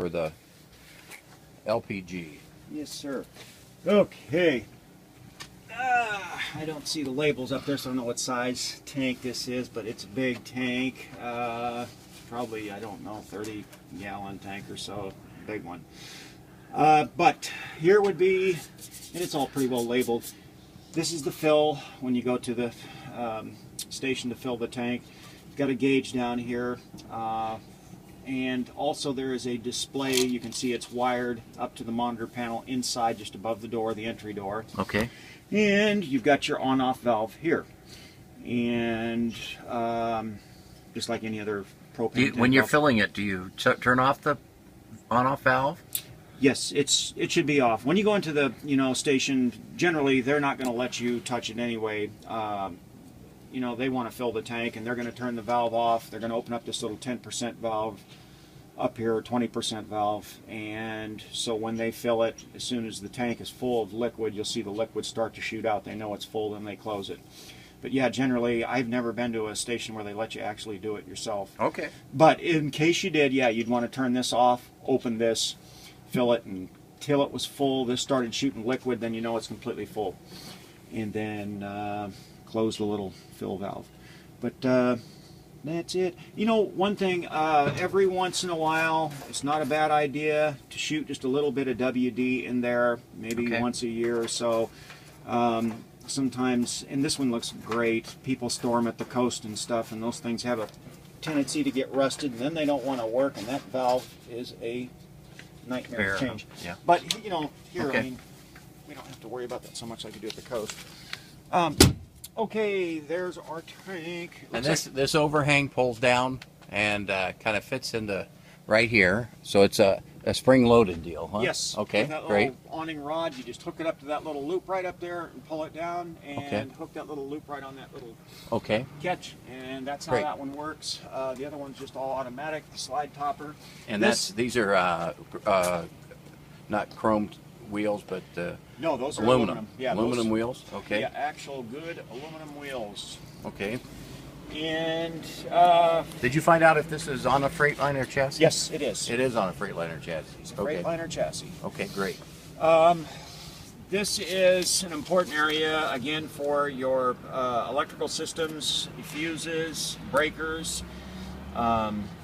for the LPG. Yes, sir. Okay. I don't see the labels up there, so I don't know what size tank this is, but it's a big tank. Probably, I don't know, 30-gallon tank or so, big one. But here would be, and it's all pretty well labeled. This is the fill when you go to the station to fill the tank. You've got a gauge down here. And also there is a display. You can see it's wired up to the monitor panel inside, just above the door, the entry door. Okay. And you've got your on-off valve here. And just like any other propane tank. When you're filling it, do you turn off the on-off valve? Yes, it should be off. When you go into the station, generally they're not going to let you touch it anyway. They want to fill the tank, and they're going to turn the valve off. They're going to open up this little 10% valve up here, 20% valve, and so when they fill it, as soon as the tank is full of liquid, you'll see the liquid start to shoot out. They know it's full, and they close it. But yeah, generally, I've never been to a station where they let you actually do it yourself. Okay. But in case you did, yeah, you'd want to turn this off, open this, fill it until it was full. This started shooting liquid, then you know it's completely full. And then close the little fill valve. But that's it. One thing, every once in a while, it's not a bad idea to shoot just a little bit of WD in there, maybe once a year or so. Sometimes, and this one looks great, people store them at the coast and stuff, and those things have a tendency to get rusted, and then they don't want to work, and that valve is a nightmare to change. Yeah. But, here, I mean, we don't have to worry about that so much like you do at the coast. Okay, there's our tank. And this overhang pulls down and kind of fits into right here. So it's a spring-loaded deal, huh? Yes. Okay, that great. Little awning rod, you just hook it up to that little loop right up there and pull it down, and hook that little loop right on that little catch. And that's how that one works. The other one's just all automatic, the slide topper. And these are not chromed wheels, but no, those are aluminum. Yeah, aluminum wheels. Okay. Yeah, actual good aluminum wheels. Okay. And did you find out if this is on a Freightliner chassis? Yes, it is. It is on a Freightliner chassis. It's a Freightliner chassis. Okay, great. This is an important area again for your electrical systems, fuses, breakers.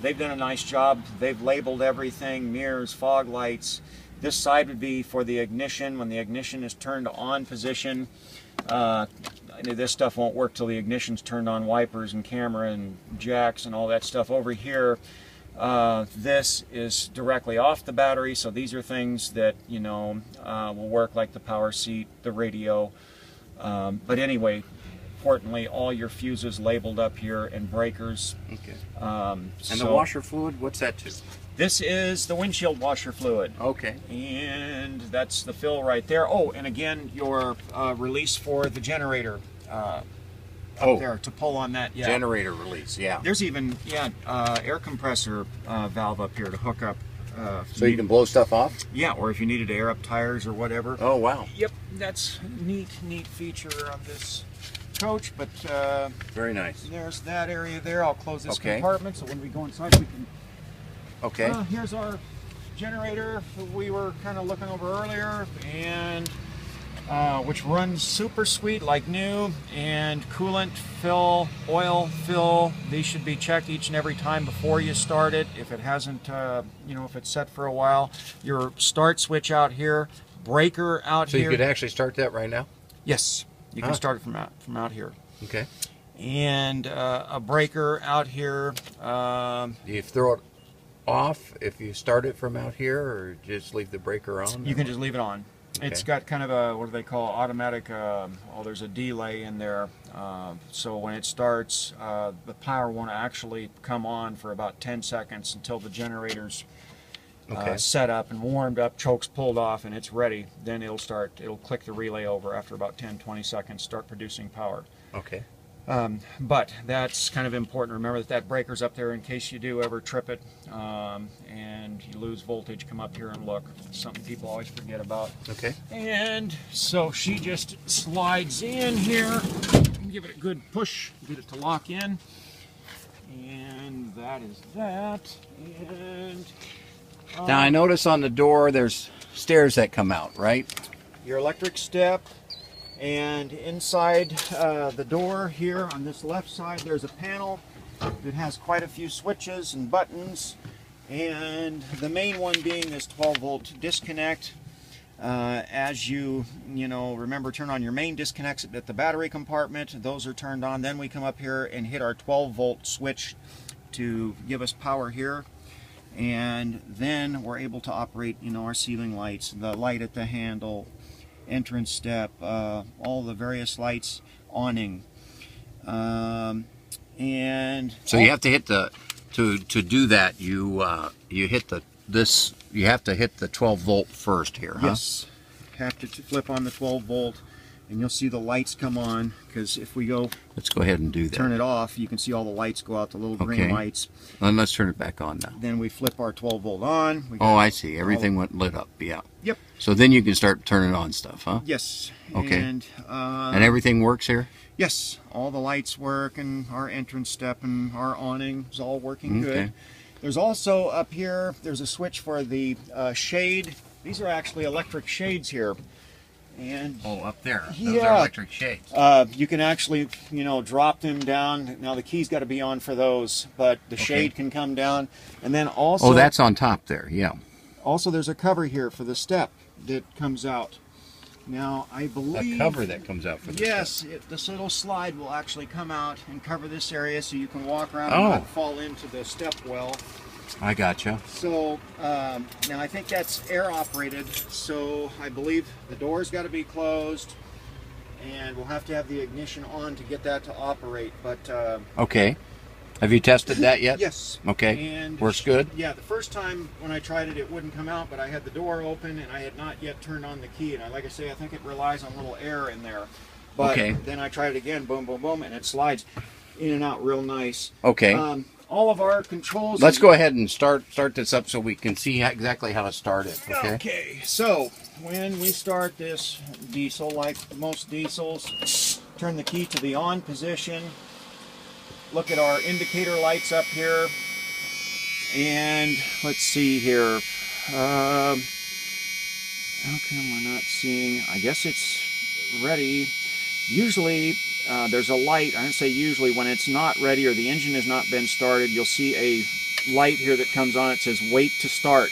They've done a nice job. They've labeled everything: mirrors, fog lights. This side would be for the ignition. When the ignition is turned on position, this stuff won't work till the ignition's turned on. Wipers and camera and jacks and all that stuff. Over here, this is directly off the battery, so these are things that will work, like the power seat, the radio. But anyway, importantly, all your fuses labeled up here, and breakers. Okay. And the washer fluid, what's that to? This is the windshield washer fluid. Okay. And that's the fill right there. Oh, and again, your release for the generator up there to pull on that. Yeah. Generator release, yeah. There's even, air compressor valve up here to hook up. So you can blow stuff off? Yeah, or if you needed to air up tires or whatever. Oh, wow. Yep, that's a neat feature of this coach. But very nice. There's that area there. I'll close this compartment so when we go inside we can... Okay. Here's our generator that we were kind of looking over earlier, and which runs super sweet like new, and coolant fill, oil fill, these should be checked each and every time before you start it. If it hasn't, if it's set for a while, your start switch out here, breaker out here. So you could actually start that right now? Yes, you can start it from out here. Okay. And a breaker out here. You throw it off if you start it from out here, or just leave the breaker on? You can just leave it on. Okay. It's got kind of a, what do they call, automatic, there's a delay in there. So when it starts, the power won't actually come on for about 10 seconds until the generator's set up and warmed up, chokes pulled off, and it's ready. Then it'll click the relay over after about 10-20 seconds, start producing power. Okay. But that's kind of important. Remember that breaker's up there in case you do ever trip it and you lose voltage. Come up here and look. It's something people always forget about. Okay. And so she just slides in here. Give it a good push. Get it to lock in. And that is that. And Now I notice on the door there's stairs that come out, right? Your electric step, and inside the door here on this left side there's a panel that has quite a few switches and buttons, and the main one being this 12-volt disconnect. As you remember, turn on your main disconnects at the battery compartment. Those are turned on. Then we come up here and hit our 12-volt switch to give us power here, and then we're able to operate our ceiling lights, the light at the handle, entrance step, all the various lights, awning, and so you have to hit the to do that. You hit you have to hit the 12-volt first here, huh? Yes, have to flip on the 12-volt, and you'll see the lights come on, because if we go, let's go ahead and do that. Turn it off, you can see all the lights go out, the little green lights. And let's turn it back on now. Then we flip our 12-volt on. Oh, I see. Everything went lit up. Yeah. Yep. So then you can start turning on stuff, huh? Yes. Okay. And everything works here? Yes. All the lights work, and our entrance step and our awning is all working good. There's also up here, there's a switch for the shade. These are actually electric shades here. And up there. Those are electric shades. You can actually, drop them down. Now the key's got to be on for those, but the shade can come down. And then also... Oh, that's on top there, yeah. Also, there's a cover here for the step that comes out. Now, I believe... A cover that comes out for the step. This little slide will actually come out and cover this area, so you can walk around and not fall into the step well. I gotcha. So, now I think that's air operated, so I believe the door's got to be closed, and we'll have to have the ignition on to get that to operate, but... Okay. Have you tested that yet? Yes. Okay. And works good? Yeah, the first time when I tried it, it wouldn't come out, but I had the door open, and I had not yet turned on the key, and like I say, I think it relies on a little air in there. But then I tried it again, boom, boom, boom, and it slides in and out real nice. Okay. All of our controls... Let's go ahead and start this up so we can see exactly how to start it. Okay. Okay, so when we start this diesel, like most diesels, turn the key to the on position. Look at our indicator lights up here, and let's see here. How come we're not seeing? I guess it's ready. Usually there's a light. I don't say usually. When it's not ready or the engine has not been started, you'll see a light here that comes on. It says wait to start,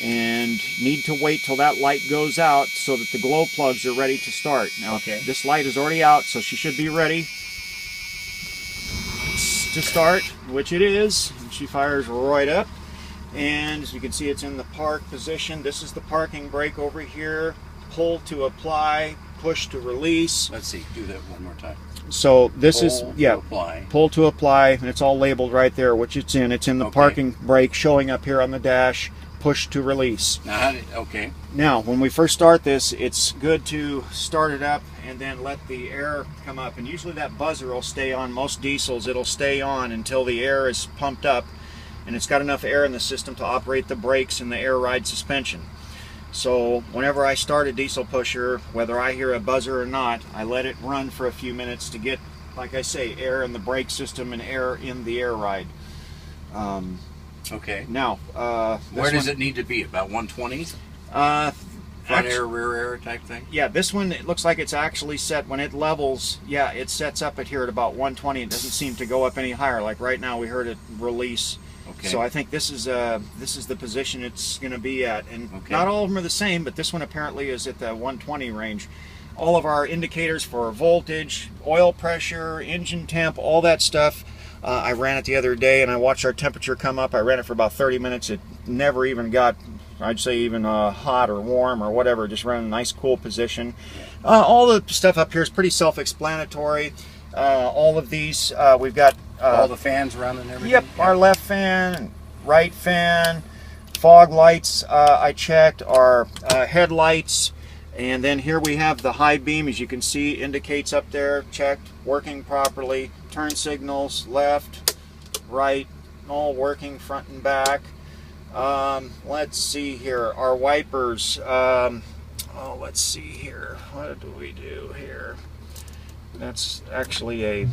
and need to wait till that light goes out so that the glow plugs are ready to start. Now this light is already out, so she should be ready to start, which it is. She fires right up, and as you can see, it's in the park position. This is the parking brake over here. Pull to apply, push to release. Let's see, do that one more time. So this is apply. Pull to apply, and it's all labeled right there, which it's in. It's in the parking brake showing up here on the dash. Push to release. Now, Now, when we first start this, it's good to start it up and then let the air come up. And usually that buzzer will stay on. Most diesels, it'll stay on until the air is pumped up, and it's got enough air in the system to operate the brakes and the air ride suspension. So whenever I start a diesel pusher, whether I hear a buzzer or not, I let it run for a few minutes to get, like I say, air in the brake system and air in the air ride. Okay. Now, where does it need to be? About 120? Front air, rear air type thing? Yeah, this one, it looks like it's actually set when it levels. Yeah, it sets up at here at about 120. It doesn't seem to go up any higher. Like right now, we heard it release. Okay. So I think this is the position it's going to be at. And not all of them are the same, but this one apparently is at the 120 range. All of our indicators for voltage, oil pressure, engine temp, all that stuff. I ran it the other day, and I watched our temperature come up. I ran it for about 30 minutes. It never even got, I'd say, even hot or warm or whatever. Just ran a nice, cool position. All the stuff up here is pretty self-explanatory. All of these, we've got... all the fans running and everything? Yep, our left fan, right fan, fog lights I checked, our headlights, and then here we have the high beam, as you can see, indicates up there, checked, working properly. Turn signals, left, right, all working front and back. Let's see here, our wipers. Let's see here, what do we do here? That's actually a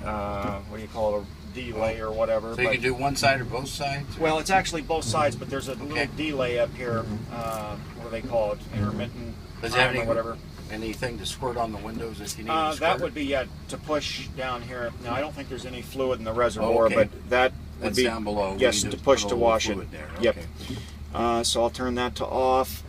what do you call it, a delay or whatever. So you can do one side or both sides? Well, it's actually both sides, but there's a little delay up here. What do they call it? Intermittent Does it have or whatever. Anything to squirt on the windows if you need to squirt? That would be to push down here. Now, I don't think there's any fluid in the reservoir, but that would be down below. Yes, to push to wash it. There. Yep. Okay. So I'll turn that to off.